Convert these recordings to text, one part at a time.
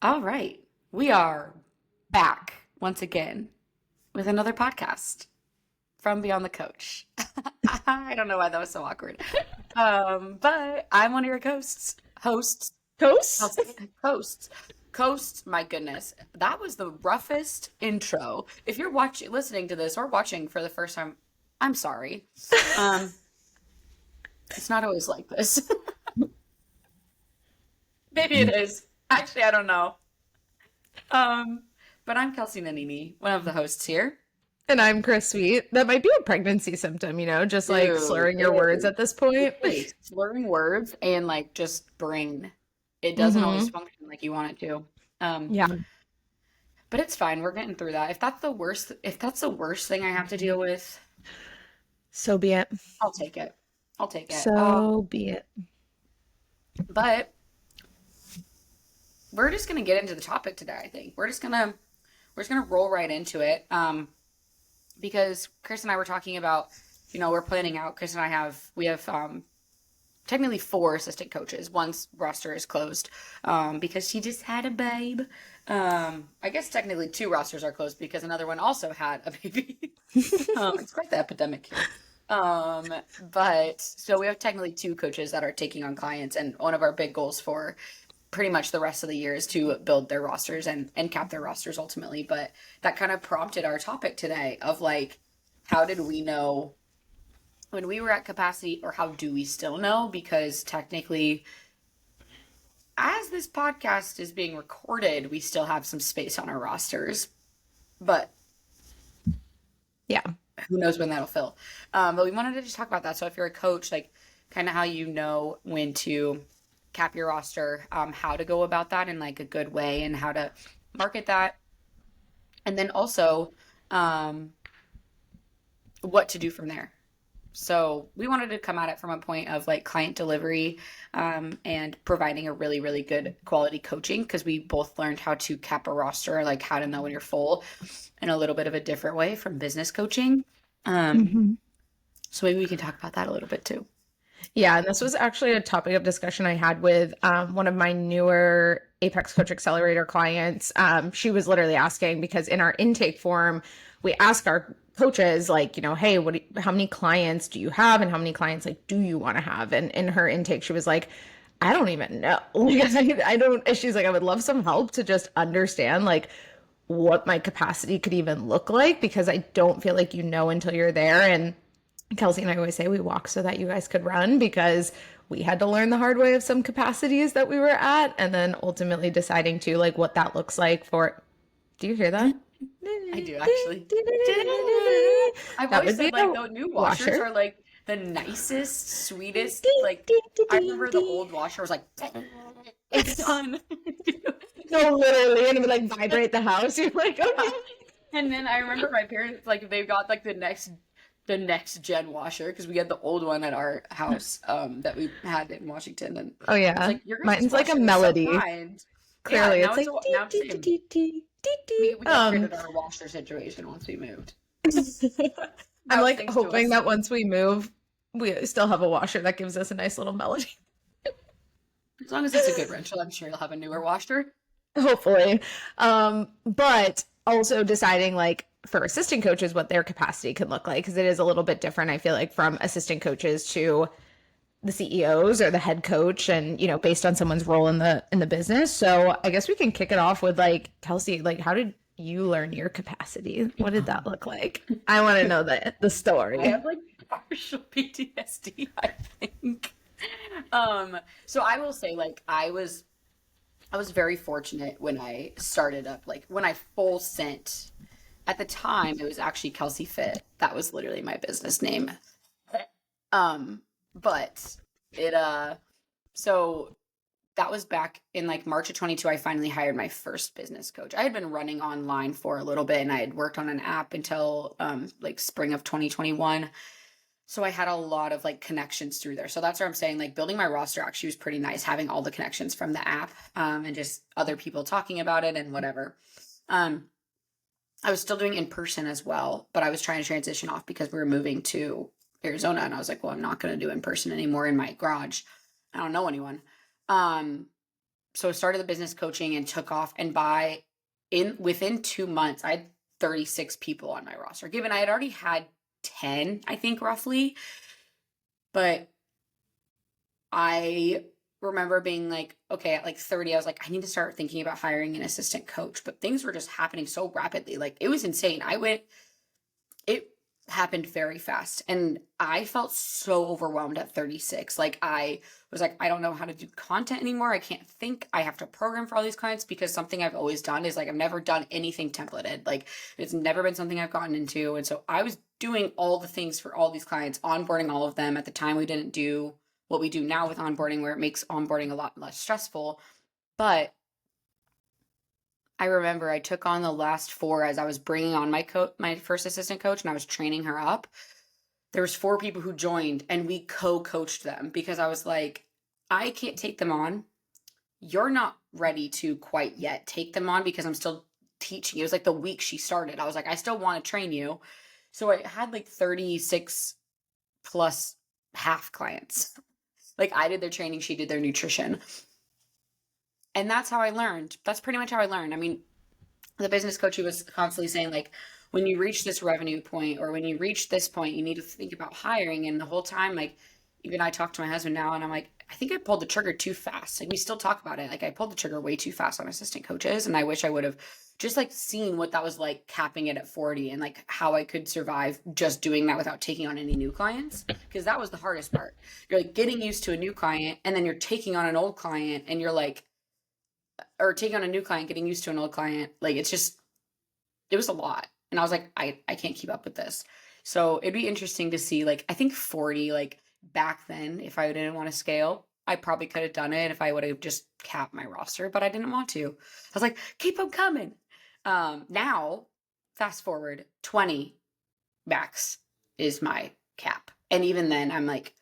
All right. We are back once again with another podcast from Beyond the Coach. I don't know why that was so awkward. But I'm one of your hosts. Toast? Hosts. Coasts, my goodness. That was the roughest intro. If you're listening to this or watching for the first time, I'm sorry. Um, it's not always like this. Maybe it is. Actually, I don't know. Um, but I'm Kelsey Nanini, one of the hosts here. And I'm Chris Sweet. That might be a pregnancy symptom, just like Dude, slurring your words at this point. really slurring words and like just brain. It doesn't always Mm-hmm. function like you want it to. Um, Yeah. but it's fine. We're getting through that. If that's the worst thing I have to deal with, So be it. I'll take it. I'll take it. So be it. But we're just gonna get into the topic today, I think. We're just gonna roll right into it. Because Chris and I were talking about, we're planning out. Chris and I have technically four assistant coaches. One's roster is closed because she just had a babe. I guess technically two rosters are closed because another one also had a baby. It's quite the epidemic here. But so we have technically two coaches that are taking on clients, and one of our big goals for pretty much the rest of the year is to build their rosters and cap their rosters ultimately. But that kind of prompted our topic today of like, how did we know when we were at capacity, or how do we still know? Because technically, as this podcast is being recorded, we still have some space on our rosters, but Yeah. who knows when that'll fill. But we wanted to just talk about that. So if you're a coach, like kind of how you know when to cap your roster, how to go about that in like a good way, and how to market that, and then also what to do from there. So we wanted to come at it from a point of like client delivery, and providing a really, really good quality coaching, because we both learned how to cap a roster, like how to know when you're full in a little bit of a different way from business coaching. Um, hmm so maybe we can talk about that a little bit too. Yeah. And this was actually a topic of discussion I had with one of my newer Apex Coach Accelerator clients. She was literally asking because in our intake form, we ask our coaches like, hey, how many clients do you have, and how many clients like do you want to have? And in her intake, she was like, I don't even know. Because I don't. She's like, I would love some help to just understand like what my capacity could even look like, because I don't feel like until you're there. And Kelsey and I always say we walk so that you guys could run, because we had to learn the hard way of some capacities that we were at, and then ultimately deciding to like what that looks like for. Do you hear that? I do actually. I've That always would be said like a the new washers washer. are like the nicest, sweetest. Like I remember the old washer was like, it's done. No, literally, and it would like vibrate the house. You're like, okay. And then I remember my parents like they got like the next gen washer, because we had the old one at our house that we had in Washington, and Oh I was yeah, like, your guys' mine's like a washer was so melody. kind. Yeah, Clearly, now it's it's like now it's dee, the dee, same. dee, dee, dee, dee. We upgraded our washer situation once we moved. I'm Now it's like thanks to hoping us. that once we move, we still have a washer that gives us a nice little melody. As long as it's a good rental, I'm sure you'll have a newer washer. Hopefully. But also deciding like for assistant coaches what their capacity can look like, because it is a little bit different, I feel like, from assistant coaches to the CEOs or the head coach, and based on someone's role in the business. So I guess we can kick it off with like, Kelsey, like how did you learn your capacity? What did that look like? I want to know the I story. have like partial PTSD, I think. So I will say, like, I was very fortunate when I started up, like when I full sent. At the time, it was actually Kelsey Fit. That was literally my business name. Um, but it so that was back in like March of 22. I finally hired my first business coach. I had been running online for a little bit, and I had worked on an app until like spring of 2021. So I had a lot of like connections through there. So that's where I'm saying like building my roster actually was pretty nice, having all the connections from the app, and just other people talking about it and whatever. Um, I was still doing in person as well, but I was trying to transition off because we were moving to Arizona, and I was like, well, I'm not going to do in person anymore in my garage. I don't know anyone. Um, so I started the business coaching and took off, and within 2 months, I had 36 people on my roster. Given I had already had 10, I think roughly, but I remember being like, okay, at like 30, I was like, I need to start thinking about hiring an assistant coach. But things were just happening so rapidly. Like, it was insane. It happened very fast. And I felt so overwhelmed at 36. Like, I was like, I don't know how to do content anymore. I can't think. I have to program for all these clients, because something I've always done is like, I've never done anything templated. Like, it's never been something I've gotten into. And so I was doing all the things for all these clients, onboarding all of them. At the time, we didn't do what we do now with onboarding, where it makes onboarding a lot less stressful. But I remember I took on the last 4 as I was bringing on my first assistant coach, and I was training her up. There was 4 people who joined, and we co-coached them, because I was like, I can't take them on. You're not ready to quite yet take them on, because I'm still teaching. It was like the week she started. I was like, I still want to train you. So I had like 36 plus half clients. Like, I did their training, she did their nutrition. And that's how I learned. That's pretty much how I learned. I mean, the business coach was constantly saying, like, when you reach this revenue point, or when you reach this point, you need to think about hiring. And the whole time, like, even I talk to my husband now, and I'm like, I think I pulled the trigger too fast. Like, we still talk about it. Like, I pulled the trigger way too fast on assistant coaches. And I wish I would have just like seen what that was like, capping it at 40, and like how I could survive just doing that without taking on any new clients. Because that was the hardest part. You're like getting used to a new client, and then you're taking on an old client, and you're like, or taking on a new client, getting used to an old client. Like, it was a lot. And I was like, I can't keep up with this. So it'd be interesting to see, like, I think 40, like back then, if I didn't want to scale, I probably could have done it if I would have just capped my roster, but I didn't want to. I was like, keep them coming. Now, fast forward, 20 max is my cap. And even then, I'm like,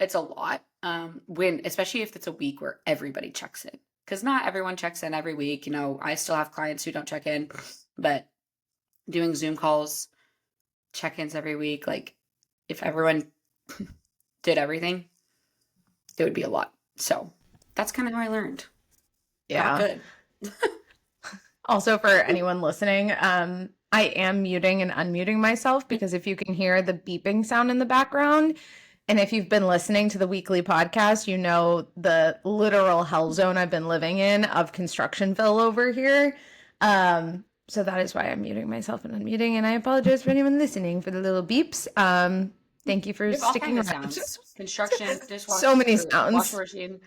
it's a lot. Especially if it's a week where everybody checks in. Because not everyone checks in every week. You know, I still have clients who don't check in, but doing Zoom calls, check-ins every week, like, if everyone did everything, it would be a lot. So that's kind of how I learned. Yeah. Not good. Also, for anyone listening, I am muting and unmuting myself, because if you can hear the beeping sound in the background, and if you've been listening to the weekly podcast, you know the literal hell zone I've been living in of Constructionville over here. So that is why I'm muting myself and unmuting, and I apologize for anyone listening for the little beeps. Thank you for sticking around. Construction, dishwasher, so many sounds. Washing machine.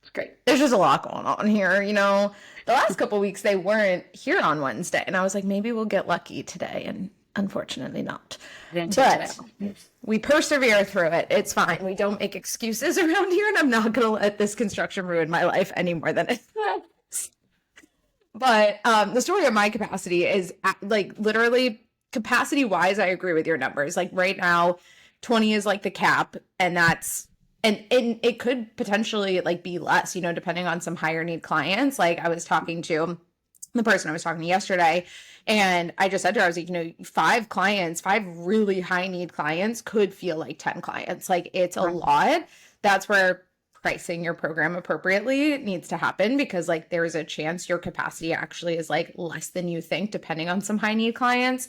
It's great. There's just a lot going on here. You know, the last couple weeks they weren't here on Wednesday, and I was like, maybe we'll get lucky today, and unfortunately not. But we persevere through it. It's fine. We don't make excuses around here, and I'm not going to let this construction ruin my life any more than it has. But the story of my capacity is like literally capacity wise, I agree with your numbers. Like right now, 20 is like the cap, and that's and it could potentially like be less, you know, depending on some higher need clients. Like I was talking to the person I was talking to yesterday, and I just said to her, I was like, you know, 5 clients, 5 really high need clients could feel like 10 clients. Like it's a lot. That's where pricing your program appropriately needs to happen, because like there's a chance your capacity actually is like less than you think, depending on some high need clients.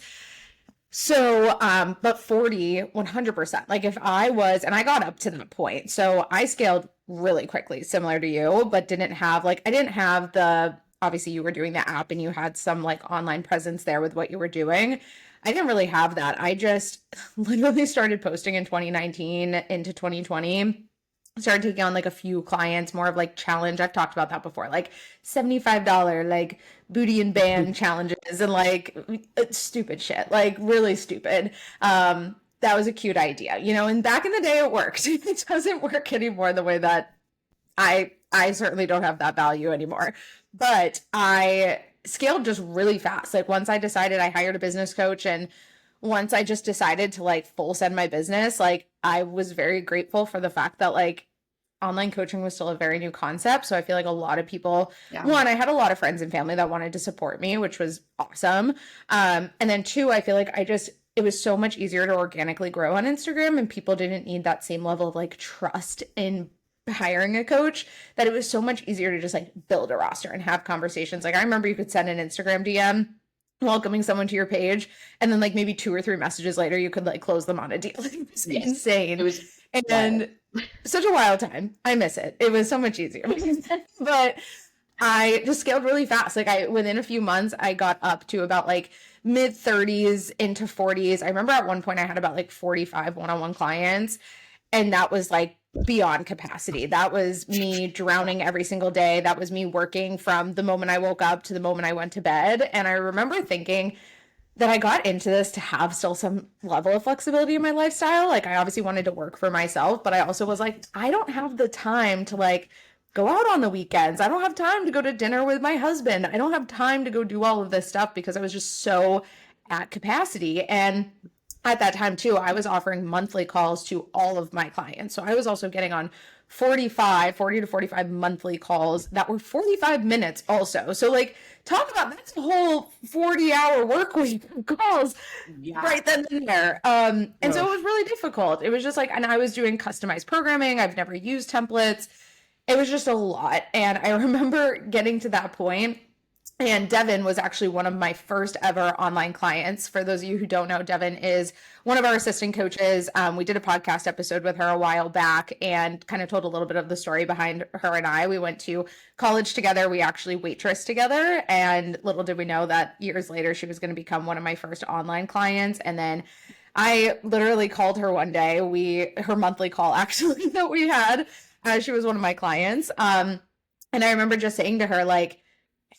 So, but 40, 100%, like if I was, and I got up to that point, so I scaled really quickly, similar to you, but didn't have like, I didn't have the, obviously you were doing the app and you had some like online presence there with what you were doing. I didn't really have that. I just literally started posting in 2019 into 2020. Started taking on like a few clients, more of like challenge. I've talked about that before, like $75 like booty and band challenges, and like stupid shit, like really stupid. That was a cute idea, you know, and back in the day it worked. It doesn't work anymore the way that I certainly don't have that value anymore. But I scaled just really fast. Like once I decided, I hired a business coach, and once I just decided to like full send my business, like I was very grateful for the fact that like online coaching was still a very new concept. So I feel like a lot of people, one, I had a lot of friends and family that wanted to support me, which was awesome. And then 2, I feel like it was so much easier to organically grow on Instagram, and people didn't need that same level of like trust in hiring a coach that it was so much easier to just like build a roster and have conversations. Like I remember you could send an Instagram DM welcoming someone to your page, and then like maybe 2 or 3 messages later you could like close them on a deal. It was insane. It was And such a wild time. I miss it. It was so much easier. But I just scaled really fast. Like within a few months, I got up to about like mid 30s into 40s. I remember at one point I had about like 45 one-on-one clients, and that was like beyond capacity. That was me drowning every single day. That was me working from the moment I woke up to the moment I went to bed. And I remember thinking that I got into this to have still some level of flexibility in my lifestyle. Like I obviously wanted to work for myself, but I also was like, I don't have the time to like go out on the weekends. I don't have time to go to dinner with my husband. I don't have time to go do all of this stuff because I was just so at capacity. And at that time too, I was offering monthly calls to all of my clients. So I was also getting on 40 to 45 monthly calls that were 45 minutes also. So like talk about that's a whole 40-hour work week of calls right then and there. And so it was really difficult. It was just like, and I was doing customized programming. I've never used templates. It was just a lot. And I remember getting to that point, and Devin was actually one of my first ever online clients. For those of you who don't know, Devin is one of our assistant coaches. We did a podcast episode with her a while back and kind of told a little bit of the story behind her and I. We went to college together. We actually waitressed together. And little did we know that years later, she was going to become one of my first online clients. And then I literally called her one day. Her monthly call actually that we had, she was one of my clients. And I remember just saying to her, like,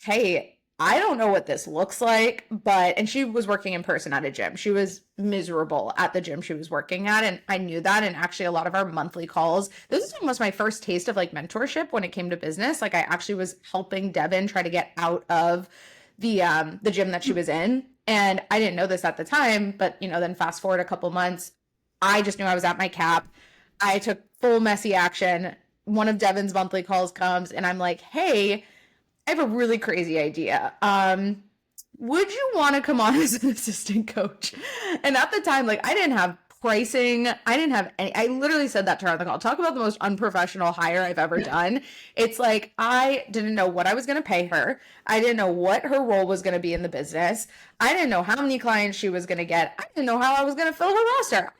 hey, I don't know what this looks like, and she was working in person at a gym. She was miserable at the gym she was working at. And I knew that. And actually a lot of our monthly calls, this is almost my first taste of like mentorship when it came to business. Like I actually was helping Devin try to get out of the gym that she was in. And I didn't know this at the time, but then fast forward a couple months, I just knew I was at my cap. I took full messy action. One of Devin's monthly calls comes and I'm like, hey, I have a really crazy idea. Would you want to come on as an assistant coach? And at the time, like I didn't have pricing. I didn't have any, I literally said that to her on the call. Talk about the most unprofessional hire I've ever done. It's like, I didn't know what I was going to pay her. I didn't know what her role was going to be in the business. I didn't know how many clients she was going to get. I didn't know how I was going to fill her roster.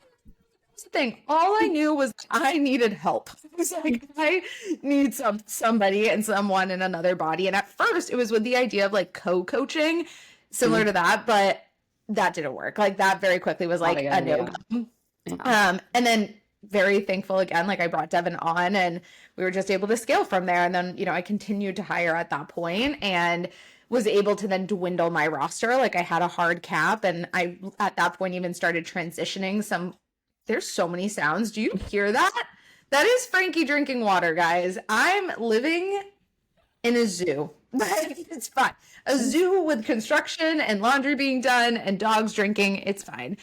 Thing. All I knew was I needed help. I was like, I need somebody and someone in another body. And at first it was with the idea of like co-coaching, similar to that, but that didn't work. Like that very quickly was like a no. And then very thankful again, like I brought Devin on and we were just able to scale from there. And then, I continued to hire at that point and was able to then dwindle my roster. Like I had a hard cap and I, at that point, even started transitioning there's so many sounds. Do you hear that? That is Frankie drinking water, guys. I'm living in a zoo. It's fine. A zoo with construction and laundry being done and dogs drinking. It's fine.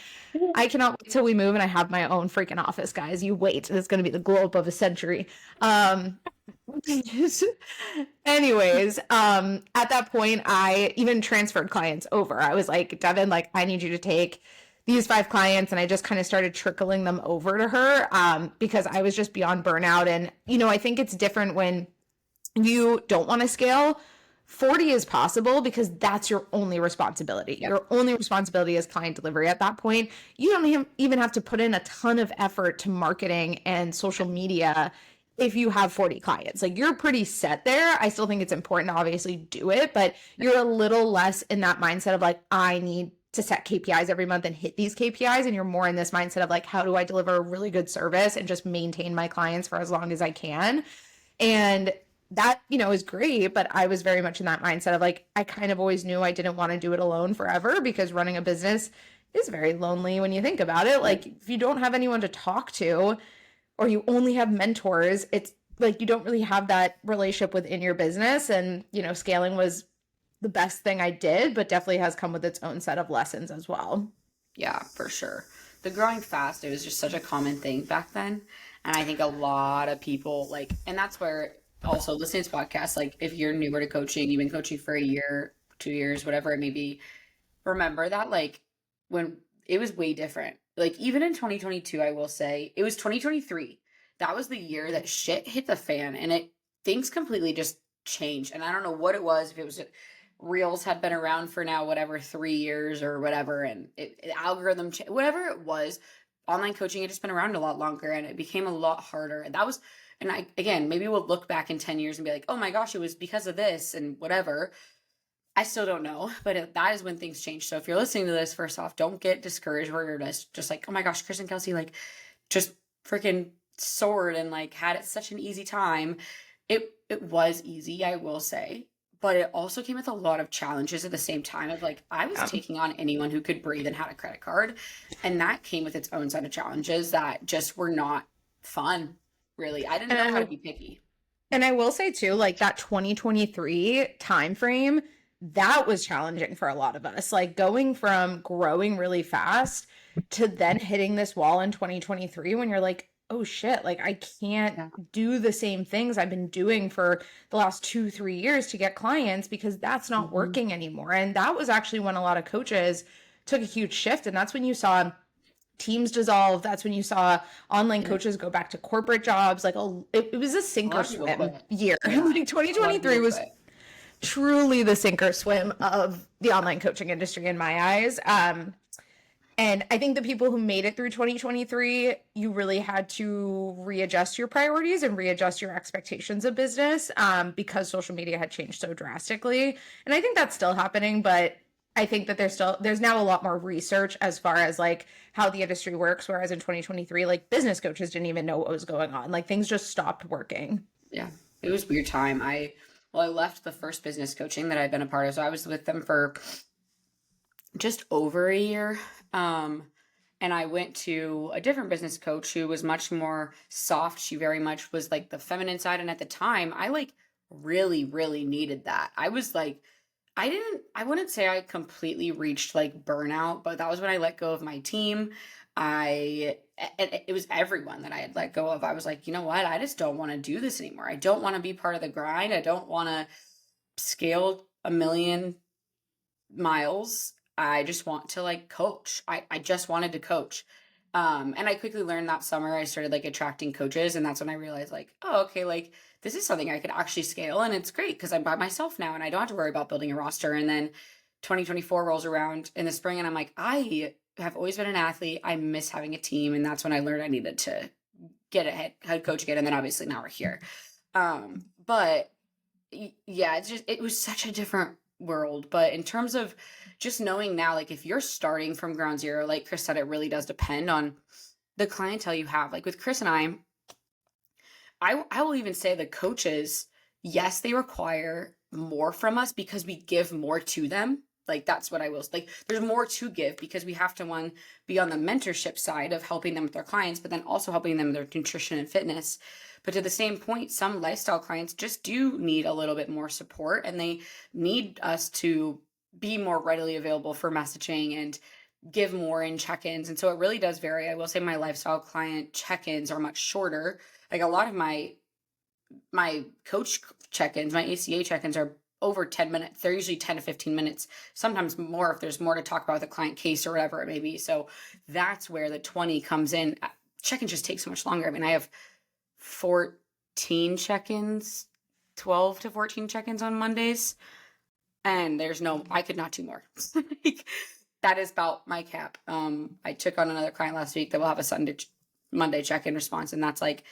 I cannot wait till we move and I have my own freaking office, guys. You wait. It's going to be the glow up of a century. Anyways, at that point, I even transferred clients over. I was like, Devin, like, I need you to take these 5 clients, and I just kind of started trickling them over to her because I was just beyond burnout. And, I think it's different when you don't want to scale. 40 is possible because that's your only responsibility. Yep. Your only responsibility is client delivery at that point. You don't even have to put in a ton of effort to marketing and social media if you have 40 clients. Like you're pretty set there. I still think it's important to obviously do it, but you're a little less in that mindset of like, I need to set KPIs every month and hit these KPIs. And you're more in this mindset of like, how do I deliver a really good service and just maintain my clients for as long as I can? And that, is great. But I was very much in that mindset of like, I kind of always knew I didn't want to do it alone forever because running a business is very lonely when you think about it. Like if you don't have anyone to talk to or you only have mentors, it's like you don't really have that relationship within your business. And, scaling was the best thing I did, but definitely has come with its own set of lessons as well. Yeah, for sure. The growing fast, it was just such a common thing back then. And I think a lot of people and that's where also listening to podcasts, like if you're newer to coaching, you've been coaching for a year, 2 years, whatever it may be, remember that when it was way different. Like even in 2022, I will say it was 2023 that was the year that shit hit the fan, and things completely just changed. And I don't know what it was, if it was Reels had been around for now, whatever, 3 years or whatever, and algorithm, whatever it was, online coaching had just been around a lot longer, and it became a lot harder. And that was, and I, again, maybe we'll look back in 10 years and be like, oh my gosh, it was because of this and whatever. I still don't know, but that is when things change. So if you're listening to this, first off, don't get discouraged where you're just like, oh my gosh, Chris and Kelsey, like, just freaking soared and like had it such an easy time. It was easy, I will say, but it also came with a lot of challenges at the same time of like, I was taking on anyone who could breathe and had a credit card. And that came with its own set of challenges that just were not fun, really. I didn't know how to be picky. And I will say too, like that 2023 timeframe, that was challenging for a lot of us. Like going from growing really fast to then hitting this wall in 2023 when you're like, oh shit, like I can't do the same things I've been doing for the last 2-3 years to get clients because that's not working anymore. And that was actually when a lot of coaches took a huge shift. And that's when you saw teams dissolve. That's when you saw online coaches go back to corporate jobs. Like it was a sink or swim year. Like 2023 was truly the sink or swim of the online coaching industry in my eyes. And I think the people who made it through 2023, you really had to readjust your priorities and readjust your expectations of business because social media had changed so drastically. And I think that's still happening, but I think that there's now a lot more research as far as like how the industry works. Whereas in 2023, like business coaches didn't even know what was going on. Like things just stopped working. Yeah, it was a weird time. I left the first business coaching that I'd been a part of. So I was with them for just over a year. And I went to a different business coach who was much more soft. She very much was like the feminine side. And at the time, I like really, really needed that. I was like, I wouldn't say I completely reached like burnout, but that was when I let go of my team. It was everyone that I had let go of. I was like, you know what? I just don't want to do this anymore. I don't want to be part of the grind. I don't want to scale 1,000,000 miles. I just want to like coach. I just wanted to coach. And I quickly learned that summer I started like attracting coaches, and that's when I realized like, oh, okay, like this is something I could actually scale, and it's great because I'm by myself now and I don't have to worry about building a roster. And then 2024 rolls around in the spring and I'm like, I have always been an athlete. I miss having a team, and that's when I learned I needed to get a head coach again. And then obviously now we're here. But yeah, it was such a different world. But in terms of just knowing now, like if you're starting from ground zero, like Chris said, it really does depend on the clientele you have. Like with Chris and I will even say the coaches, yes, they require more from us because we give more to them. Like that's what I will like. There's more to give because we have to be on the mentorship side of helping them with their clients, but then also helping them with their nutrition and fitness. But to the same point, some lifestyle clients just do need a little bit more support, and they need us to be more readily available for messaging and give more in check-ins. And so it really does vary. I will say my lifestyle client check-ins are much shorter. Like a lot of my coach check-ins, my ACA check-ins are over 10 minutes. They're usually 10 to 15 minutes, sometimes more if there's more to talk about with a client case or whatever it may be. So that's where the 20 comes in. Check-ins just take so much longer. I mean, I have 14 check-ins, 12 to 14 check-ins on Mondays. And I could not do more. Like, that is about my cap. I took on another client last week that will have a Monday check-in response. And that's like,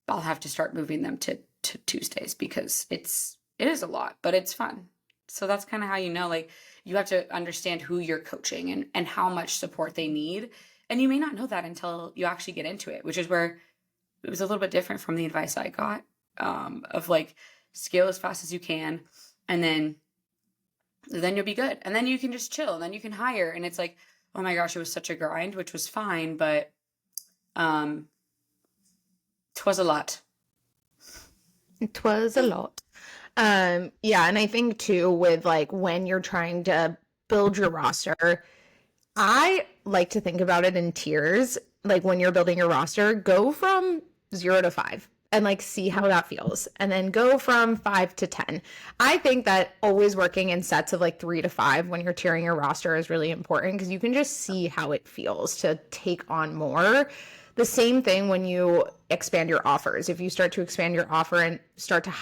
I'll have to start moving them to Tuesdays because it is a lot, but it's fun. So that's kind of how, like you have to understand who you're coaching and how much support they need. And you may not know that until you actually get into it, which is where it was a little bit different from the advice I got, of like scale as fast as you can. And then you'll be good. And then you can just chill and then you can hire. And it's like, oh my gosh, it was such a grind, which was fine. But, 'twas a lot. It was a lot. Yeah. And I think too, with like when you're trying to build your roster, I like to think about it in tiers. Like when you're building your roster, go from 0 to 5 and like see how that feels. And then go from 5 to 10. I think that always working in sets of like 3 to 5 when you're tiering your roster is really important because you can just see how it feels to take on more. The same thing when you expand your offers. If you start to expand your offer and start to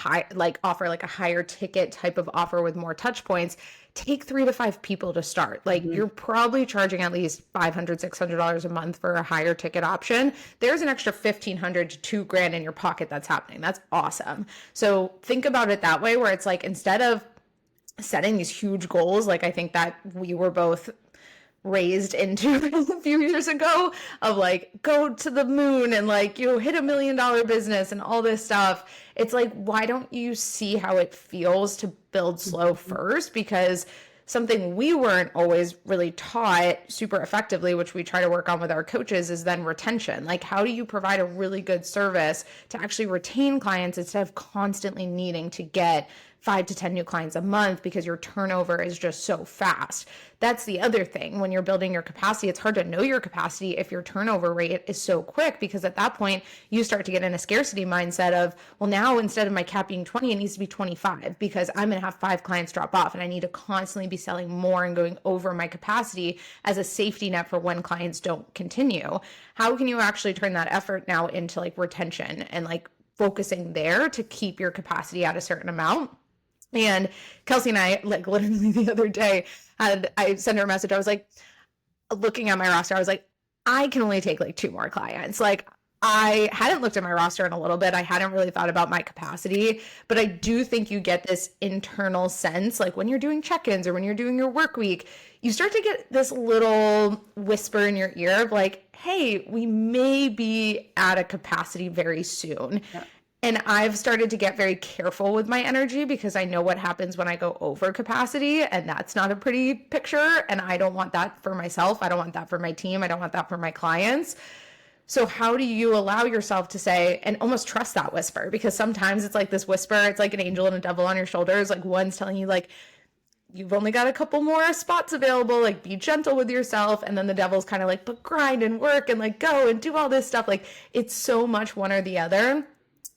offer like a higher ticket type of offer with more touch points, take 3 to 5 people to start. Like you're probably charging at least $500, $600 a month for a higher ticket option. There's an extra 1,500 to $2,000 in your pocket that's happening. That's awesome. So think about it that way, where it's like, instead of setting these huge goals, like I think that we were both raised into a few years ago, of like, go to the moon and like, you hit $1 million business and all this stuff. It's like, why don't you see how it feels to build slow first? Because something we weren't always really taught super effectively, which we try to work on with our coaches, is then retention. Like, how do you provide a really good service to actually retain clients instead of constantly needing to get 5 to 10 new clients a month because your turnover is just so fast? That's the other thing. When you're building your capacity, it's hard to know your capacity if your turnover rate is so quick, because at that point you start to get in a scarcity mindset of, well, now instead of my cap being 20, it needs to be 25 because I'm going to have 5 clients drop off and I need to constantly be selling more and going over my capacity as a safety net for when clients don't continue. How can you actually turn that effort now into like retention and like focusing there to keep your capacity at a certain amount? And Kelsey and I, like literally the other day, I sent her a message. I was like, looking at my roster, I was like, I can only take like 2 more clients. Like, I hadn't looked at my roster in a little bit. I hadn't really thought about my capacity, but I do think you get this internal sense, like when you're doing check-ins or when you're doing your work week, you start to get this little whisper in your ear of like, hey, we may be at a capacity very soon. Yeah. And I've started to get very careful with my energy because I know what happens when I go over capacity, and that's not a pretty picture. And I don't want that for myself. I don't want that for my team. I don't want that for my clients. So how do you allow yourself to say and almost trust that whisper? Because sometimes it's like this whisper, it's like an angel and a devil on your shoulders. Like one's telling you like, you've only got a couple more spots available, like be gentle with yourself. And then the devil's kind of like, but grind and work and like go and do all this stuff. Like it's so much one or the other.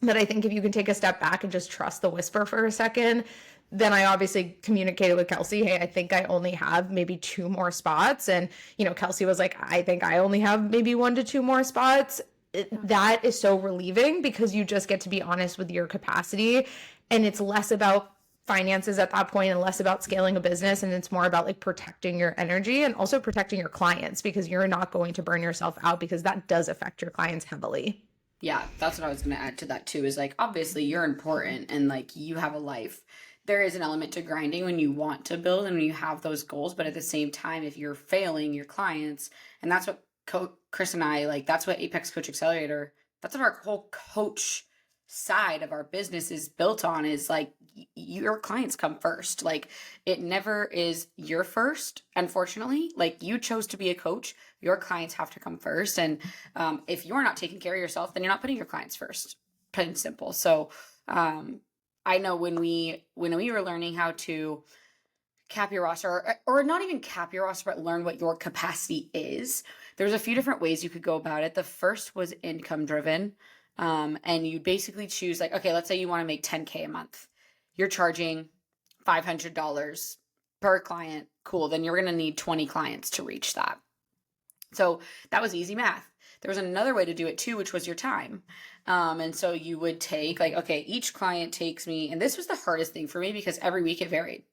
That I think if you can take a step back and just trust the whisper for a second, then I obviously communicated with Kelsey, hey, I think I only have maybe 2 more spots. And, Kelsey was like, I think I only have maybe 1 to 2 more spots. That is so relieving because you just get to be honest with your capacity. And it's less about finances at that point and less about scaling a business. And it's more about like protecting your energy and also protecting your clients, because you're not going to burn yourself out, because that does affect your clients heavily. Yeah, that's what I was going to add to that too, is like, obviously you're important and like you have a life. There is an element to grinding when you want to build and when you have those goals. But at the same time, if you're failing your clients, and that's what Chris and I, like, that's what Apex Coach Accelerator, that's what our whole coach side of our business is built on, is like your clients come first. Like it never is your first, unfortunately. Like you chose to be a coach, your clients have to come first. And if you're not taking care of yourself, then you're not putting your clients first, plain and simple. So I know when we were learning how to cap your roster, or not even cap your roster, but learn what your capacity is, there's a few different ways you could go about it. The first was income driven. And you basically choose like, okay, let's say you want to make 10K a month. You're charging $500 per client. Cool. Then you're going to need 20 clients to reach that. So that was easy math. There was another way to do it too, which was your time. And so you would take like, okay, each client takes me, and this was the hardest thing for me because every week it varied.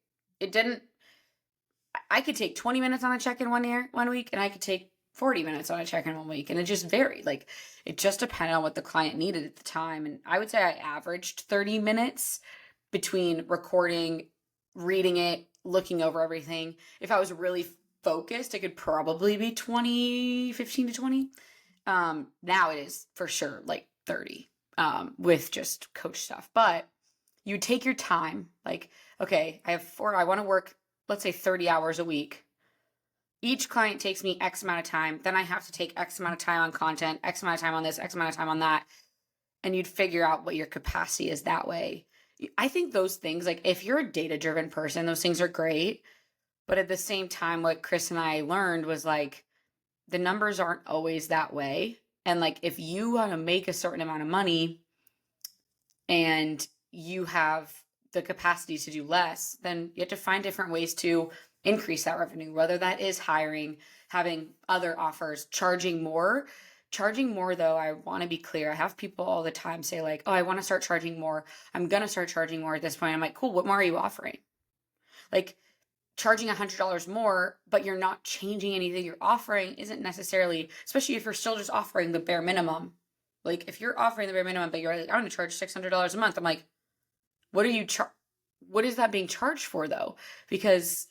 I could take 20 minutes on a check-in one week, and I could take 40 minutes on a check-in 1 week. And it just varied. Like it just depended on what the client needed at the time. And I would say I averaged 30 minutes between recording, reading it, looking over everything. If I was really focused, it could probably be 15 to 20. Now it is for sure like 30 with just coach stuff. But you take your time. Like, okay, I want to work, let's say 30 hours a week. Each client takes me X amount of time. Then I have to take X amount of time on content, X amount of time on this, X amount of time on that. And you'd figure out what your capacity is that way. I think those things, like if you're a data-driven person, those things are great. But at the same time, what Chris and I learned was like, the numbers aren't always that way. And like, if you want to make a certain amount of money and you have the capacity to do less, then you have to find different ways to increase that revenue, whether that is hiring, having other offers, charging more, charging more though, I want to be clear. I have people all the time say like, oh, I want to start charging more. I'm going to start charging more at this point. I'm like, cool. What more are you offering? Like charging $100 more, but you're not changing anything you're offering isn't necessarily, especially if you're still just offering the bare minimum. Like if you're offering the bare minimum, but you're like, I'm going to charge $600 a month. I'm like, what is that being charged for though? Because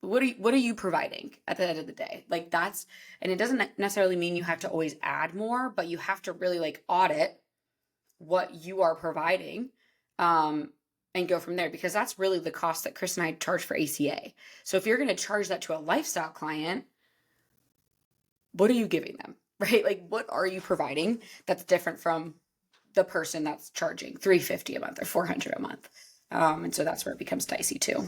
what are you providing at the end of the day? Like that's, and it doesn't necessarily mean you have to always add more, but you have to really like audit what you are providing, and go from there, because that's really the cost that Chris and I charge for ACA. So if you're going to charge that to a lifestyle client, what are you giving them, right? Like what are you providing that's different from the person that's charging $350 a month or $400 a month? And so that's where it becomes dicey too.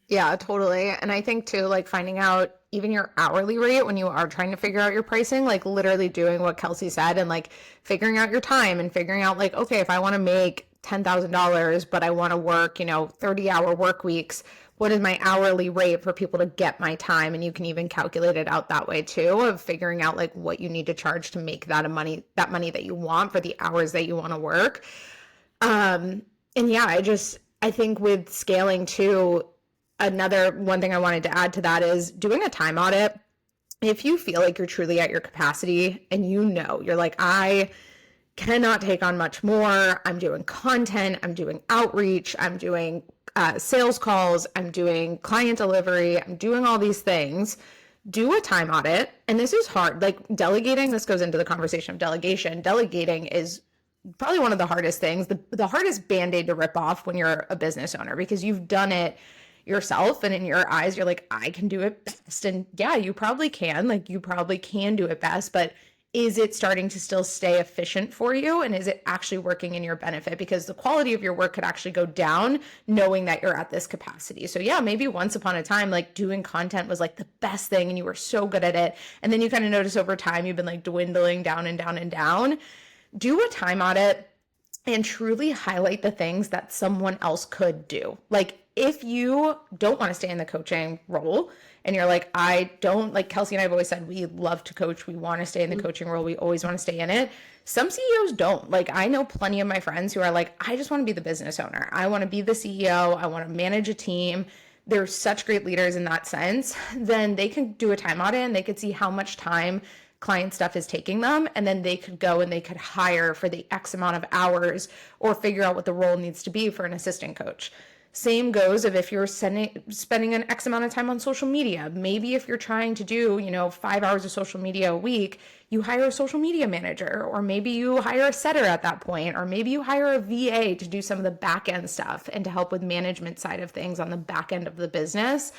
Yeah, totally. And I think too, like finding out even your hourly rate when you are trying to figure out your pricing, like literally doing what Kelsey said and like figuring out your time and figuring out like, okay, if I want to make $10,000, but I want to work, 30-hour work weeks, what is my hourly rate for people to get my time? And you can even calculate it out that way too, of figuring out like what you need to charge to make that money that you want for the hours that you want to work. And yeah, I think with scaling too, another one thing I wanted to add to that is doing a time audit. If you feel like you're truly at your capacity and you're like, I cannot take on much more. I'm doing content, I'm doing outreach, I'm doing sales calls, I'm doing client delivery, I'm doing all these things. Do a time audit. And this is hard. Like delegating, this goes into the conversation of delegation. Delegating is probably one of the hardest things, the hardest Band-Aid to rip off when you're a business owner, because you've done it yourself and in your eyes, you're like, I can do it best. And yeah, you probably can do it best, but is it starting to still stay efficient for you? And is it actually working in your benefit? Because the quality of your work could actually go down knowing that you're at this capacity. So yeah, maybe once upon a time, like doing content was like the best thing and you were so good at it. And then you kind of notice over time, you've been like dwindling down and down and down. Do a time audit and truly highlight the things that someone else could do. Like if you don't want to stay in the coaching role and you're like, I don't, like Kelsey and I have always said, we love to coach. We want to stay in the coaching role. We always want to stay in it. Some CEOs don't. Like I know plenty of my friends who are like, I just want to be the business owner. I want to be the CEO. I want to manage a team. They're such great leaders in that sense. Then they can do a time audit and they could see how much time client stuff is taking them. And then they could go and they could hire for the X amount of hours or figure out what the role needs to be for an assistant coach. Same goes if you're spending an X amount of time on social media. Maybe if you're trying to do, 5 hours of social media a week, you hire a social media manager, or maybe you hire a setter at that point, or maybe you hire a VA to do some of the back end stuff and to help with management side of things on the back end of the business.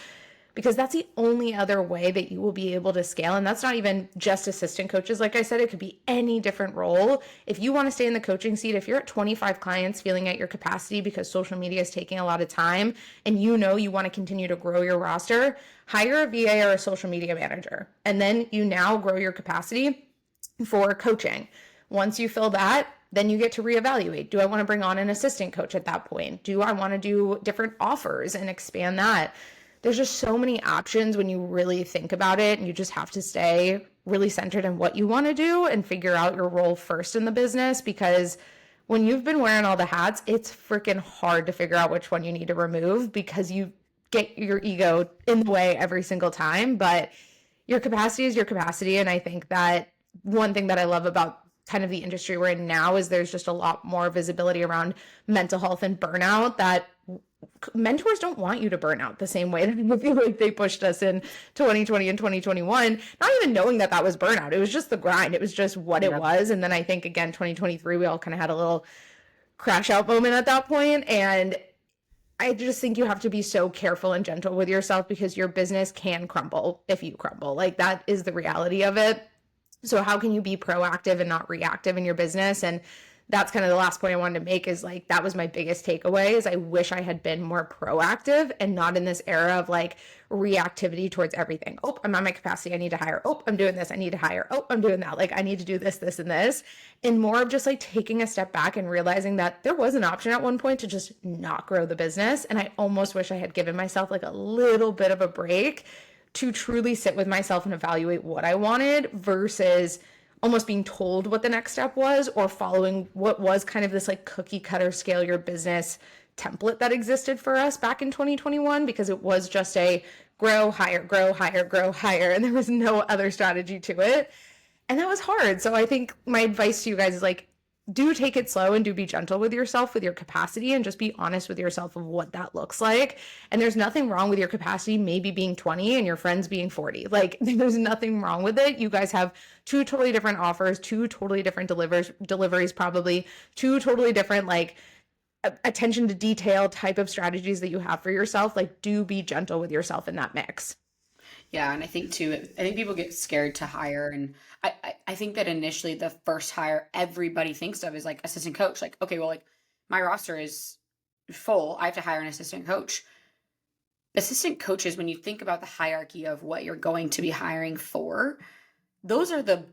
Because that's the only other way that you will be able to scale. And that's not even just assistant coaches. Like I said, it could be any different role. If you want to stay in the coaching seat, if you're at 25 clients feeling at your capacity because social media is taking a lot of time and you want to continue to grow your roster, hire a VA or a social media manager. And then you now grow your capacity for coaching. Once you fill that, then you get to reevaluate. Do I want to bring on an assistant coach at that point? Do I want to do different offers and expand that? There's just so many options when you really think about it, and you just have to stay really centered in what you want to do and figure out your role first in the business, because when you've been wearing all the hats, it's freaking hard to figure out which one you need to remove because you get your ego in the way every single time. But your capacity is your capacity. And I think that one thing that I love about kind of the industry we're in now is there's just a lot more visibility around mental health and burnout, that mentors don't want you to burn out the same way that I feel like they pushed us in 2020 and 2021, not even knowing that was burnout. It was just the grind. It was just what it was. And then I think again, 2023, we all kind of had a little crash out moment at that point. And I just think you have to be so careful and gentle with yourself because your business can crumble if you crumble. Like that is the reality of it. So how can you be proactive and not reactive in your business? And that's kind of the last point I wanted to make, is like, that was my biggest takeaway, is I wish I had been more proactive and not in this era of like reactivity towards everything. Oh, I'm on my capacity, I need to hire. Oh, I'm doing this, I need to hire. Oh, I'm doing that. Like I need to do this, this, and this. And more of just like taking a step back and realizing that there was an option at one point to just not grow the business. And I almost wish I had given myself like a little bit of a break to truly sit with myself and evaluate what I wanted versus almost being told what the next step was, or following what was kind of this like cookie cutter scale your business template that existed for us back in 2021, because it was just a grow, hire, grow, hire, grow, hire, and there was no other strategy to it. And that was hard. So I think my advice to you guys is like, do take it slow and do be gentle with yourself, with your capacity, and just be honest with yourself of what that looks like. And there's nothing wrong with your capacity maybe being 20 and your friends being 40. Like, there's nothing wrong with it. You guys have two totally different offers, two totally different deliveries, probably two totally different like attention to detail type of strategies that you have for yourself. Like, do be gentle with yourself in that mix. Yeah, and I think too, I think people get scared to hire, and I think that initially the first hire everybody thinks of is like assistant coach. Like, okay, well, like my roster is full, I have to hire an assistant coach. Assistant coaches, when you think about the hierarchy of what you're going to be hiring for, those are the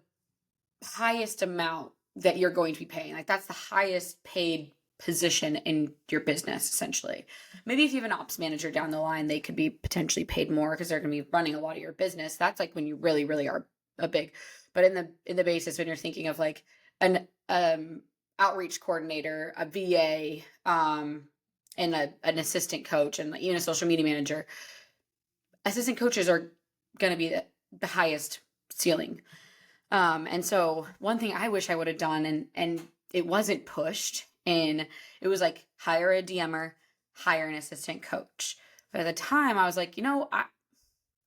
highest amount that you're going to be paying. Like that's the highest paid position in your business, essentially. Maybe if you have an ops manager down the line, they could be potentially paid more because they're going to be running a lot of your business. That's like when you really, really are a big. But in the basis, when you're thinking of like an outreach coordinator, a VA, and an assistant coach, and even a social media manager, assistant coaches are going to be the highest ceiling. And so one thing I wish I would have done, and it wasn't pushed, and it was like hire a DMer, hire an assistant coach. But at the time I was like,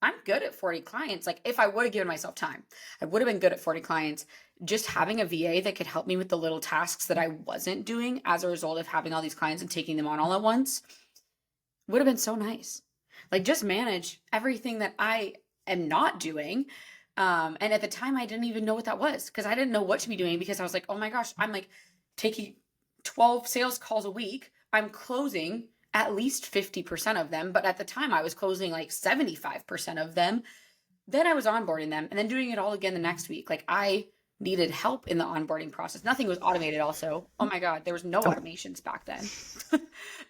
I'm good at 40 clients. Like if I would have given myself time, I would have been good at 40 clients. Just having a VA that could help me with the little tasks that I wasn't doing as a result of having all these clients and taking them on all at once would have been so nice. Like just manage everything that I am not doing. And at the time I didn't even know what that was, because I didn't know what to be doing, because I was like, oh my gosh, I'm like taking 12 sales calls a week. I'm closing at least 50% of them. But at the time I was closing like 75% of them. Then I was onboarding them and then doing it all again the next week. Like I needed help in the onboarding process. Nothing was automated also. Oh my God, there was no automations back then.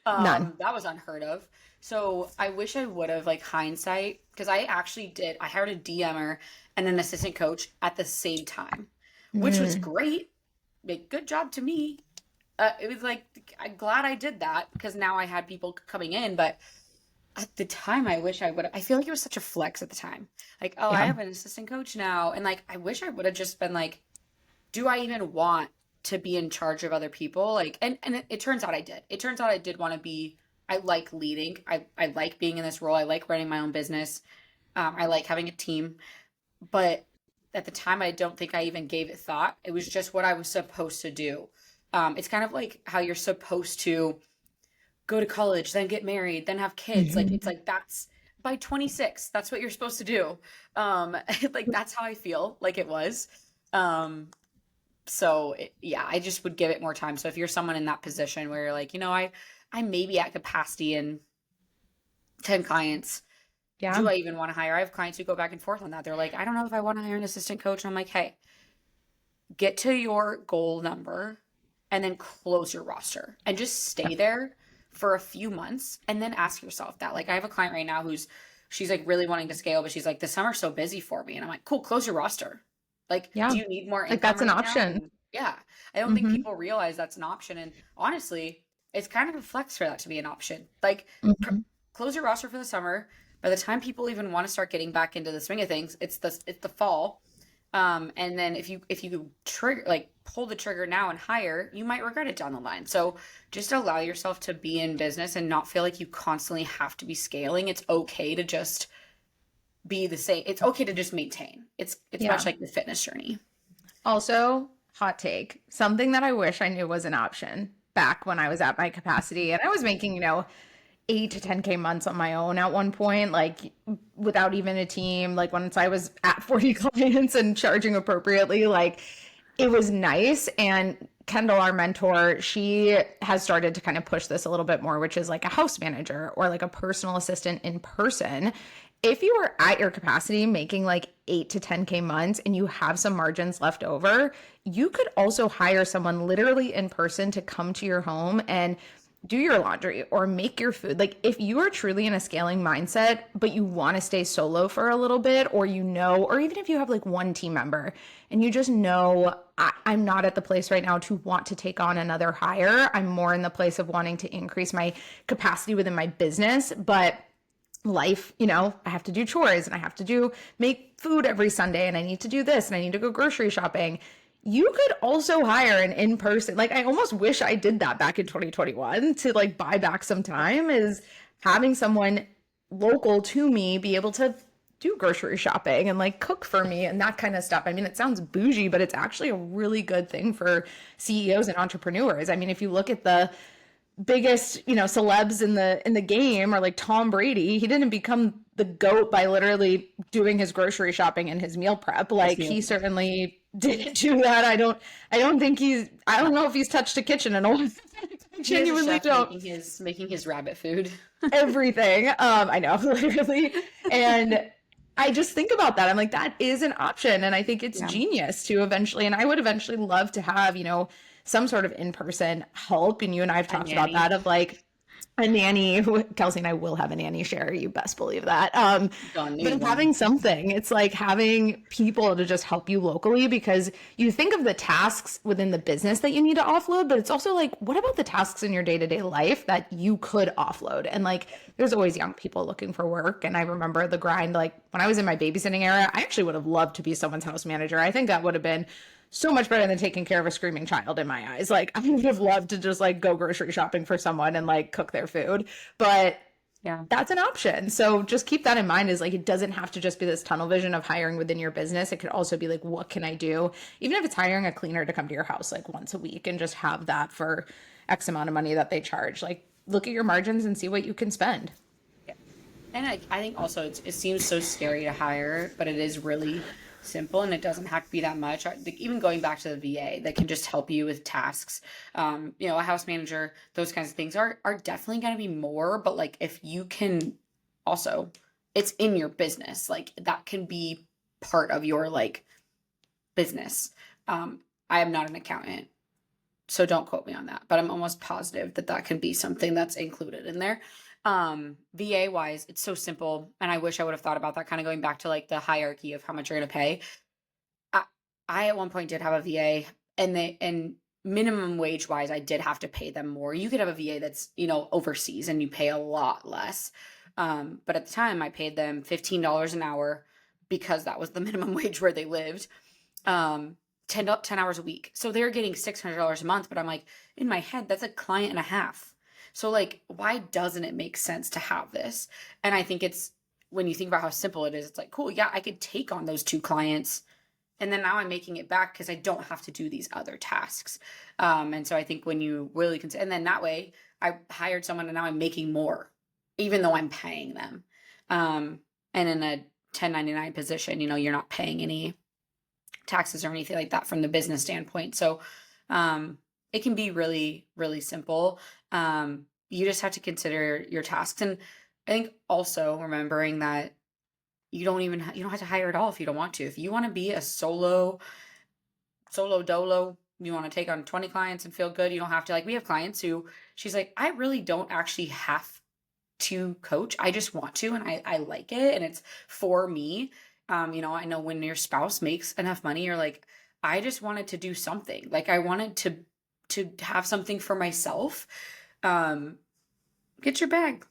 None. That was unheard of. So I wish I would have, like hindsight, because I actually did. I hired a DMer and an assistant coach at the same time, which was great. Like, good job to me. It was like, I'm glad I did that because now I had people coming in. But at the time, I wish I would. I feel like it was such a flex at the time. Like, oh, I have an assistant coach now, and like, I wish I would have just been like, do I even want to be in charge of other people? Like, and it turns out I did. It turns out I did want to be. I like leading. I like being in this role. I like running my own business. I like having a team. But at the time, I don't think I even gave it thought. It was just what I was supposed to do. It's kind of like how you're supposed to go to college, then get married, then have kids. Like, it's like, that's by 26, that's what you're supposed to do. Like, that's how I feel like it was. Yeah, I just would give it more time. So if you're someone in that position where you're like, I may be at capacity in 10 clients. Yeah. Do I even want to hire? I have clients who go back and forth on that. They're like, I don't know if I want to hire an assistant coach. And I'm like, hey, get to your goal number and then close your roster and just stay there for a few months and then ask yourself that. Like, I have a client right now she's like really wanting to scale, but she's like, the summer's so busy for me. And I'm like, cool, close your roster. Like, do you need more income? Like, that's an right now? option. And yeah. I don't think people realize that's an option. And honestly, it's kind of a flex for that to be an option. Like, close your roster for the summer. By the time people even want to start getting back into the swing of things, it's the fall. And then if you trigger, like, pull the trigger now and hire, you might regret it down the line. So just allow yourself to be in business and not feel like you constantly have to be scaling. It's okay to just be the same. It's okay to just maintain. It's much like the fitness journey. Also, hot take, something that I wish I knew was an option back when I was at my capacity and I was making, 8 to 10K months on my own at one point, like without even a team. Like once I was at 40 clients and charging appropriately, like it was nice. And Kendall, our mentor, she has started to kind of push this a little bit more, which is like a house manager or like a personal assistant in person. If you are at your capacity making like 8 to 10K months and you have some margins left over, you could also hire someone literally in person to come to your home and do your laundry or make your food. Like if you are truly in a scaling mindset, but you want to stay solo for a little bit, or or even if you have like one team member and you just know, I'm not at the place right now to want to take on another hire. I'm more in the place of wanting to increase my capacity within my business, but life, I have to do chores and I have to make food every Sunday and I need to do this and I need to go grocery shopping. You could also hire an in-person, like I almost wish I did that back in 2021 to like buy back some time, is having someone local to me be able to do grocery shopping and like cook for me and that kind of stuff. I mean, it sounds bougie, but it's actually a really good thing for CEOs and entrepreneurs. I mean, if you look at the biggest, celebs in the game, or like Tom Brady, he didn't become the GOAT by literally doing his grocery shopping and his meal prep. Like he certainly didn't do that. I don't know if he's touched a kitchen in a while. I genuinely don't. Making his rabbit food. Everything. I know, literally. And I just think about that. I'm like, that is an option. And I think it's genius to eventually, and I would eventually love to have, some sort of in-person help. And you and I have talked about that, of like a nanny. Kelsey and I will have a nanny share. You best believe that. But having something, it's like having people to just help you locally, because you think of the tasks within the business that you need to offload, but it's also like, what about the tasks in your day-to-day life that you could offload? And like, there's always young people looking for work. And I remember the grind, like when I was in my babysitting era, I actually would have loved to be someone's house manager. I think that would have been so much better than taking care of a screaming child in my eyes. Like I would have loved to just like go grocery shopping for someone and like cook their food, but that's an option. So just keep that in mind, is like, it doesn't have to just be this tunnel vision of hiring within your business. It could also be like, what can I do? Even if it's hiring a cleaner to come to your house like once a week and just have that for X amount of money that they charge. Like look at your margins and see what you can spend. Yeah. And I think also it seems so scary to hire, but it is really simple, and it doesn't have to be that much. Even going back to the VA that can just help you with tasks, a house manager, those kinds of things are definitely going to be more. But like, if you can also, it's in your business, like that can be part of your like business. I am not an accountant, so don't quote me on that, but I'm almost positive that can be something that's included in there. VA wise, it's so simple. And I wish I would have thought about that, kind of going back to like the hierarchy of how much you're going to pay. I at one point did have a VA, and minimum wage wise, I did have to pay them more. You could have a VA that's, overseas and you pay a lot less. But at the time I paid them $15 an hour because that was the minimum wage where they lived. 10 hours a week. So they're getting $600 a month, but I'm like, in my head, that's a client and a half. So like, why doesn't it make sense to have this? And I think it's, when you think about how simple it is, it's like, cool, yeah, I could take on those 2 clients, and then now I'm making it back because I don't have to do these other tasks. And so I think when you really consider, and then that way I hired someone and now I'm making more, even though I'm paying them. And in a 1099 position, you're not paying any taxes or anything like that from the business standpoint. So, it can be really, really simple. You just have to consider your tasks. And I think also remembering that you don't have to hire at all if you don't want to. If you want to be a solo dolo, you want to take on 20 clients and feel good, you don't have to. Like, we have clients who, she's like, I really don't actually have to coach. I just want to, and I like it, and it's for me. I know when your spouse makes enough money, you're like, I just wanted to do something. Like, I wanted to have something for myself. Get your bag.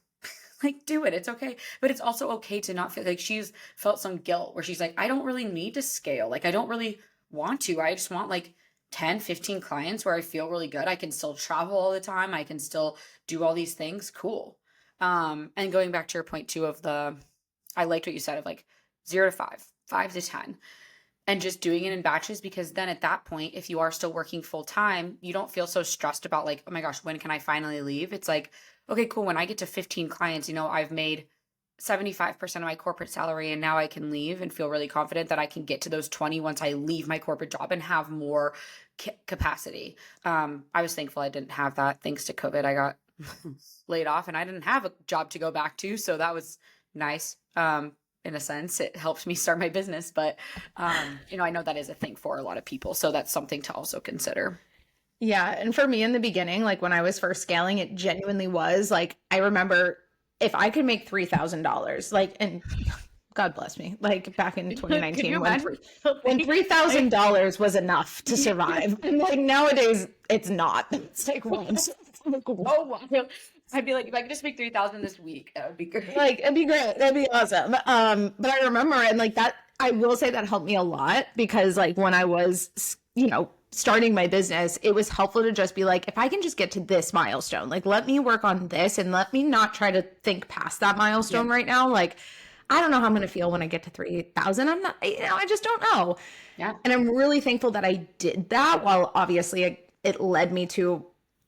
Like, do it. It's okay. But it's also okay to not feel like, she's felt some guilt where she's like, I don't really need to scale. Like, I don't really want to. I just want like 10, 15 clients where I feel really good. I can still travel all the time. I can still do all these things. Cool. And going back to your point too of I liked what you said of like 0 to 5, 5 to 10. And just doing it in batches, because then at that point, if you are still working full time, you don't feel so stressed about like, oh my gosh, when can I finally leave? It's like, okay, cool. When I get to 15 clients, I've made 75% of my corporate salary, and now I can leave and feel really confident that I can get to those 20 once I leave my corporate job and have more capacity. I was thankful I didn't have that. Thanks to COVID, I got laid off and I didn't have a job to go back to. So that was nice. In a sense, it helped me start my business, but I know that is a thing for a lot of people. So that's something to also consider. Yeah. And for me in the beginning, like when I was first scaling, it genuinely was like, I remember if I could make $3,000, like, and God bless me, like back in Could you 2019 imagine? when Like, $3,000 was enough to survive. And like nowadays it's not. It's like once. Like, oh wow. I'd be like, if I could just make 3,000 this week, that would be great. it'd be great. That'd be awesome. But I remember, and like that, I will say that helped me a lot because like when I was, starting my business, it was helpful to just be like, if I can just get to this milestone, like let me work on this and let me not try to think past that milestone Yeah. right now. Like, I don't know how I'm going to feel when I get to 3,000. I'm not, I just don't know. Yeah. And I'm really thankful that I did that while obviously it led me to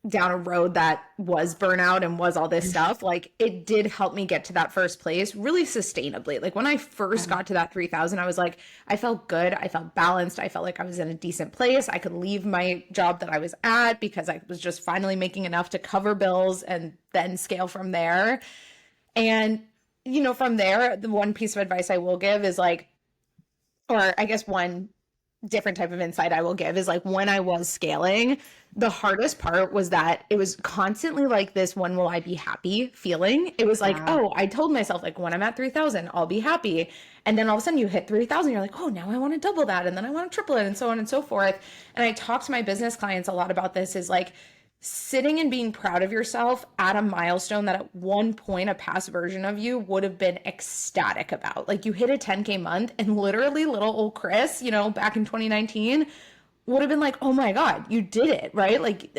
down a road that was burnout and was all this stuff. Like it did help me get to that first place really sustainably. Like when I first got to that 3,000, I was like, I felt good. I felt balanced. I felt like I was in a decent place. I could leave my job that I was at because I was just finally making enough to cover bills and then scale from there. And, from there, the one piece of advice I will give is like, or I guess one different type of insight I will give is like when I was scaling, the hardest part was that it was constantly like this when will I be happy feeling. It was like, Yeah. oh, I told myself like when I'm at 3,000, I'll be happy. And then all of a sudden you hit 3,000, you're like, oh, now I want to double that. And then I want to triple it and so on and so forth. And I talk to my business clients a lot about this is like, sitting and being proud of yourself at a milestone that at one point a past version of you would have been ecstatic about. Like you hit a 10K month and literally little old Chris, back in 2019 would have been like, "Oh my god, you did it!" Right? Like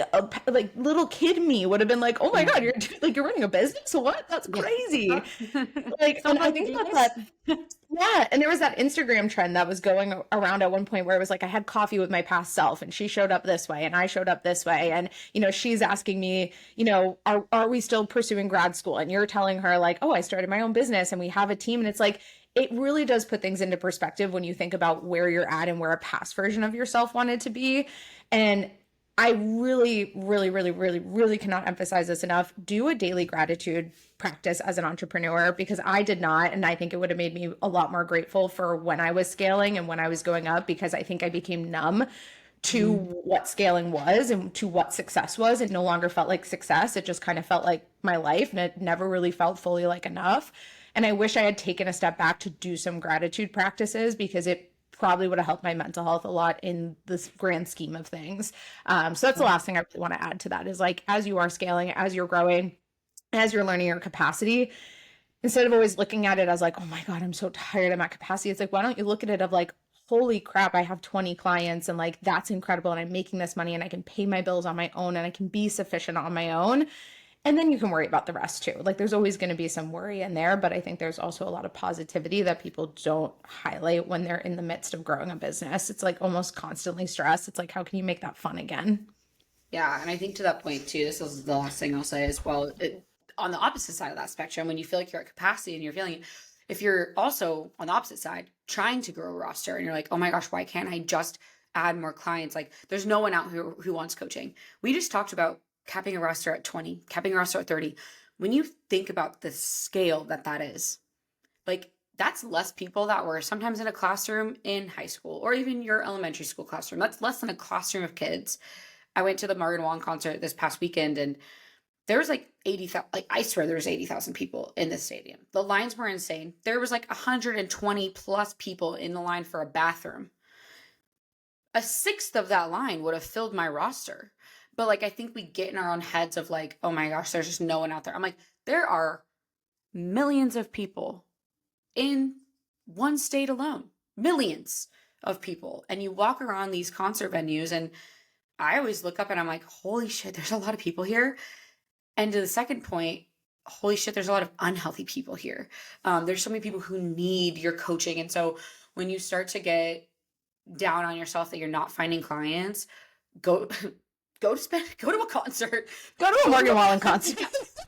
little kid me would have been like, "Oh my Yeah. god, you're running a business? What? That's Yeah. crazy!" Like, and Someone I else to think do about this? that. Yeah, and there was that Instagram trend that was going around at one point where it was like I had coffee with my past self, and she showed up this way, and I showed up this way, and she's asking me, are we still pursuing grad school? And you're telling her like, "Oh, I started my own business, and we have a team," and it's like it really does put things into perspective when you think about where you're at and where a past version of yourself wanted to be. And I really, really, really, really, really cannot emphasize this enough. Do a daily gratitude practice as an entrepreneur because I did not. And I think it would have made me a lot more grateful for when I was scaling and when I was going up because I think I became numb to Mhm. what scaling was and to what success was. It no longer felt like success. It just kind of felt like my life and it never really felt fully like enough. And I wish I had taken a step back to do some gratitude practices because it probably would have helped my mental health a lot in this grand scheme of things. So that's the last thing I really want to add to that is like, as you are scaling, as you're growing, as you're learning your capacity, instead of always looking at it as like, oh my God, I'm so tired, I'm at capacity. It's like, why don't you look at it of like, holy crap, I have 20 clients and like, that's incredible. And I'm making this money and I can pay my bills on my own and I can be sufficient on my own. And then you can worry about the rest too. Like there's always going to be some worry in there, but I think there's also a lot of positivity that people don't highlight when they're in the midst of growing a business. It's like almost constantly stressed. It's like, how can you make that fun again? Yeah, and I think to that point too, this is the last thing I'll say as well. On the opposite side of that spectrum, when you feel like you're at capacity and you're feeling it, if you're also on the opposite side trying to grow a roster and you're like, oh my gosh, why can't I just add more clients? Like, there's no one out who wants coaching. We just talked about capping a roster at 20, capping a roster at 30. When you think about the scale that is, like that's less people that were sometimes in a classroom in high school or even your elementary school classroom. That's less than a classroom of kids. I went to the Morgan Wallen concert this past weekend and there was like 80,000, like I swear there was 80,000 people in the stadium. The lines were insane. There was like 120 plus people in the line for a bathroom. A sixth of that line would have filled my roster. But like, I think we get in our own heads of like, oh my gosh, there's just no one out there. I'm like, there are millions of people in one state alone, millions of people. And you walk around these concert venues and I always look up and I'm like, holy shit, there's a lot of people here. And to the second point, holy shit, there's a lot of unhealthy people here. There's so many people who need your coaching. And so when you start to get down on yourself that you're not finding clients, go go to a concert, Go to a go to Morgan a, Wallen concert.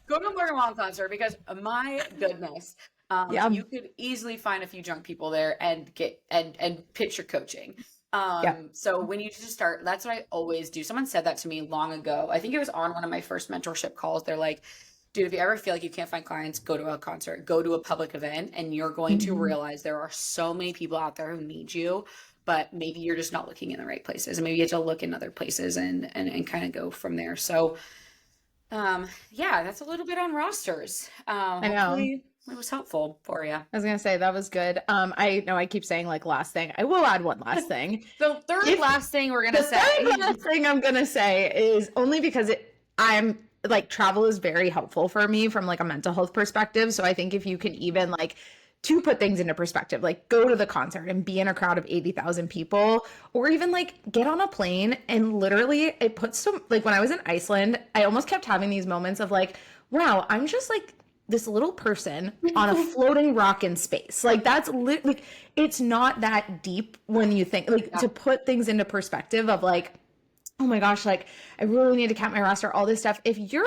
go to a Morgan Wallen concert because my goodness, Yeah. you could easily find a few drunk people there and get and pitch your coaching. Yeah. So when you just start, that's what I always do. Someone said that to me long ago. I think it was on one of my first mentorship calls. They're like, dude, if you ever feel like you can't find clients, go to a concert, go to a public event, and you're going to Mhm. realize there are so many people out there who need you. but maybe you're just not looking in the right places, and maybe you have to look in other places and kind of go from there. So, yeah, that's a little bit on rosters. I know. Hopefully it was helpful for you. I was gonna say that was good. I know I keep saying like last thing. I will add one last thing. The third If- last thing we're The gonna say. third last thing I'm gonna say is only because I'm like travel is very helpful for me from like a mental health perspective. So I think if you can even like to put things into perspective, like go to the concert and be in a crowd of 80,000 people, or even like get on a plane and literally it puts some like when I was in Iceland, I almost kept having these moments of like, wow, I'm just like this little person on a floating rock in space. Like that's like it's not that deep when you think like to put things into perspective of like, oh my gosh, like I really need to count my roster, all this stuff. If you're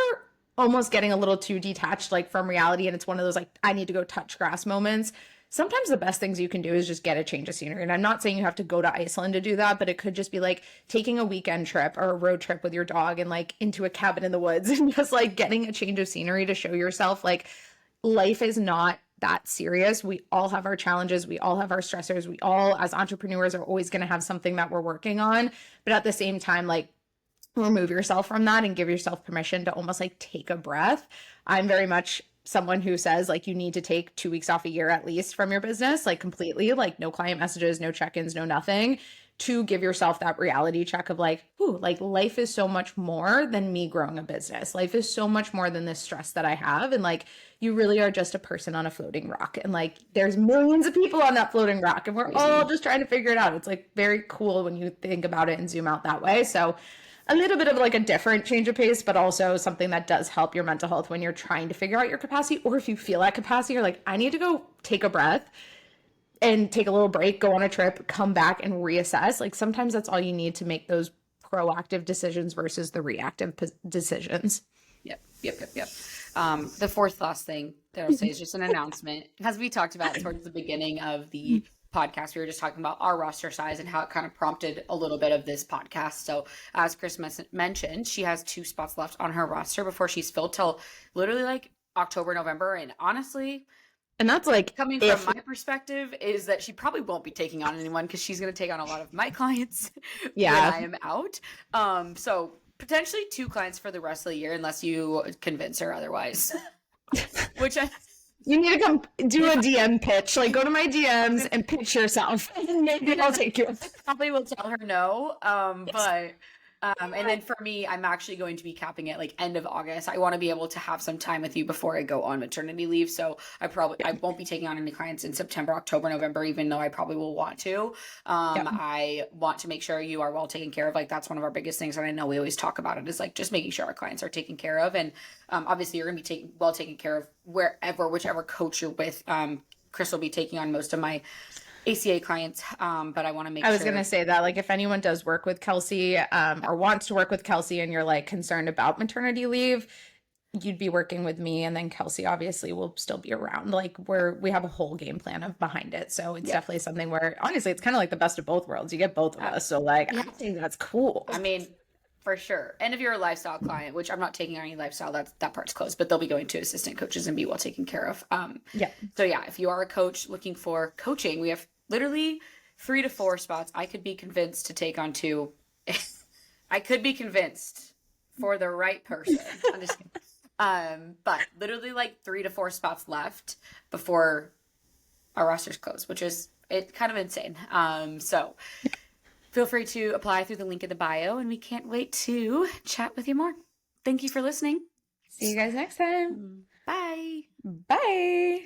almost getting a little too detached like from reality and it's one of those like I need to go touch grass moments, sometimes the best things you can do is just get a change of scenery. And I'm not saying you have to go to Iceland to do that, but it could just be like taking a weekend trip or a road trip with your dog and like into a cabin in the woods and just like getting a change of scenery to show yourself like life is not that serious. We all have our challenges. We all have our stressors. We all, as entrepreneurs, are always going to have something that we're working on. But at the same time, like remove yourself from that and give yourself permission to almost like take a breath. I'm very much someone who says like you need to take 2 weeks off a year at least from your business, like completely, like no client messages, no check-ins, no nothing, to give yourself that reality check of like, ooh, like life is so much more than me growing a business. Life is so much more than this stress that I have. And like, you really are just a person on a floating rock. And like, there's millions of people on that floating rock and we're all just trying to figure it out. It's like very cool when you think about it and zoom out that way. So a little bit of like a different change of pace, but also something that does help your mental health when you're trying to figure out your capacity, or if you feel at capacity, you're like, I need to go take a breath and take a little break, go on a trip, come back and reassess. Like sometimes that's all you need to make those proactive decisions versus the reactive decisions. Yep. The fourth last thing that I'll say is just an announcement. As we talked about towards the beginning of the podcast, we were just talking about our roster size and how it kind of prompted a little bit of this podcast. So as Chris mentioned, she has 2 spots left on her roster before she's filled till literally like October, November. And honestly, and that's like coming from my perspective is that she probably won't be taking on anyone because she's going to take on a lot of my clients when I am out. So potentially 2 clients for the rest of the year unless you convince her otherwise. Which you need to come do a DM pitch. Like, go to my DMs and pitch yourself. Maybe I'll take you. Probably will tell her no. But and then for me, I'm actually going to be capping it like end of August. I want to be able to have some time with you before I go on maternity leave. So I won't be taking on any clients in September, October, November, even though I probably will want to. I want to make sure you are well taken care of. Like that's one of our biggest things. And I know we always talk about it is like just making sure our clients are taken care of. And obviously you're going to be well taken care of whichever coach you're with. Chris will be taking on most of my ACA clients, but I want to make sure. I was going to say that, like, if anyone does work with Kelsey or wants to work with Kelsey and you're like concerned about maternity leave, you'd be working with me, and then Kelsey obviously will still be around. Like we have a whole game plan behind it. So it's definitely something where honestly, it's kind of like the best of both worlds. You get both of us. So like, I think that's cool. I mean, for sure. And if you're a lifestyle client, which I'm not taking on any lifestyle, that part's closed, but they'll be going to assistant coaches and be well taken care of. So yeah, if you are a coach looking for coaching, we have literally 3 to 4 spots. I could be convinced to take on 2. I could be convinced for the right person. I'm just kidding. But literally like 3 to 4 spots left before our roster's closed, which is kind of insane. So feel free to apply through the link in the bio, and we can't wait to chat with you more. Thank you for listening. See you guys next time. Bye. Bye.